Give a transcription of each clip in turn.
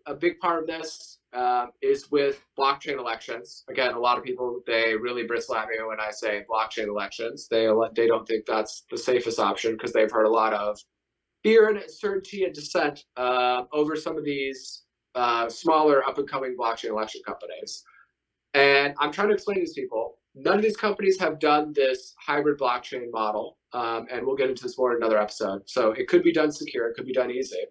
a big part of this is with blockchain elections. Again, a lot of people, they really bristle at me when I say blockchain elections. They don't think that's the safest option because they've heard a lot of fear and uncertainty and dissent over some of these smaller up and coming blockchain election companies. And I'm trying to explain to these people, none of these companies have done this hybrid blockchain model. And we'll get into this more in another episode. So it could be done secure, it could be done easy.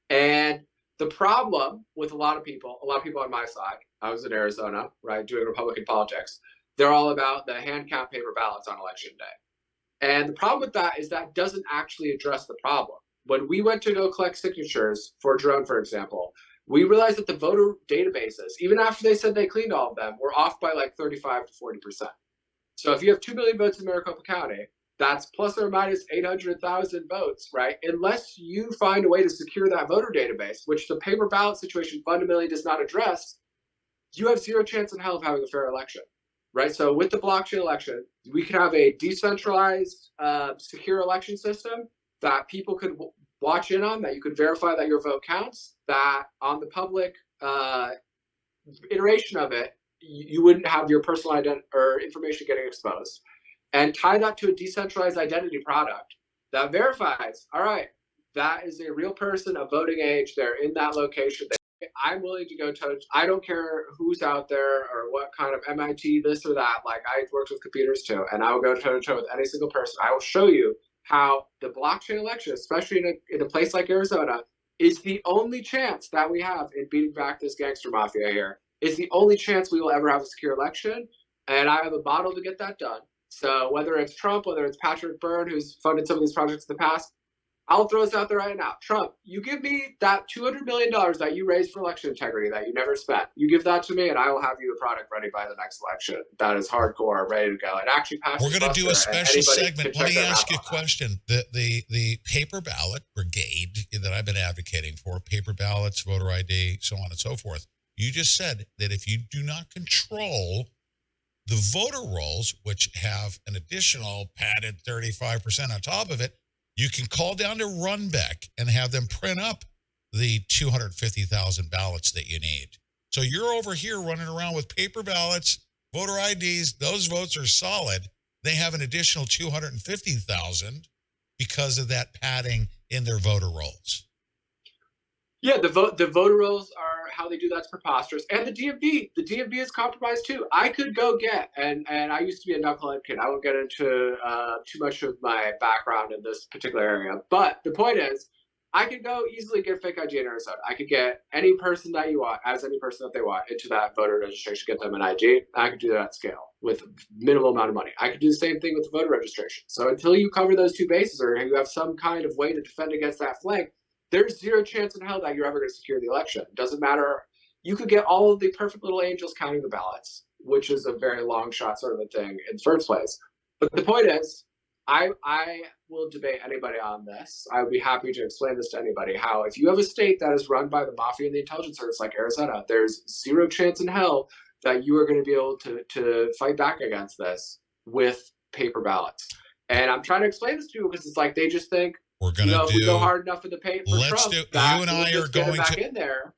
And the problem with a lot of people on my side, I was in Arizona, right, doing Republican politics, they're all about the hand count paper ballots on election day. And the problem with that is that doesn't actually address the problem. When we went to go collect signatures for Jerome, for example, we realized that the voter databases, even after they said they cleaned all of them, were off by like 35 to 40%. So if you have 2 million votes in Maricopa County, that's plus or minus 800,000 votes, right? Unless you find a way to secure that voter database, which the paper ballot situation fundamentally does not address, you have zero chance in hell of having a fair election, right? So with the blockchain election, we can have a decentralized, secure election system that people could watch in on, that you could verify that your vote counts, that on the public iteration of it, you wouldn't have your personal identity or information getting exposed, and tie that to a decentralized identity product that verifies, all right, that is a real person of voting age. They're in that location. I'm willing to go touch. I don't care who's out there or what kind of MIT, this or that. Like, I worked with computers too, and I will go toe to toe with any single person. I will show you how the blockchain election, especially in a place like Arizona, is the only chance that we have in beating back this gangster mafia here. Is the only chance we will ever have a secure election. And I have a model to get that done. So whether it's Trump, whether it's Patrick Byrne, who's funded some of these projects in the past, I'll throw this out there right now. Trump, you give me that $200 million that you raised for election integrity that you never spent. You give that to me, and I will have you a product ready by the next election that is hardcore, ready to go. It actually passes. We're going to do a special segment. Let me ask you a question. The paper ballot brigade that I've been advocating for, paper ballots, voter ID, so on and so forth, you just said that if you do not control the voter rolls, which have an additional padded 35% on top of it, you can call down to Runbeck and have them print up the 250,000 ballots that you need. So you're over here running around with paper ballots, voter IDs. Those votes are solid. They have an additional 250,000 because of that padding in their voter rolls. Yeah, the voter rolls are how they do that's preposterous. And the DMV is compromised too. I could go get, and I used to be a knucklehead kid. I won't get into too much of my background in this particular area. But the point is, I could go easily get fake ID in Arizona. I could get any person that you want, as any person that they want, into that voter registration, get them an ID. I could do that at scale with minimal amount of money. I could do the same thing with the voter registration. So until you cover those two bases, or you have some kind of way to defend against that flank, there's zero chance in hell that you're ever going to secure the election. It doesn't matter. You could get all of the perfect little angels counting the ballots, which is a very long shot sort of a thing in the first place. But the point is, I will debate anybody on this. I would be happy to explain this to anybody, how if you have a state that is run by the mafia and the intelligence service like Arizona, there's zero chance in hell that you are going to be able to fight back against this with paper ballots. And I'm trying to explain this to people because it's like they just think, we're going to if we go hard enough in the paint for Trump, you and I are going back in there.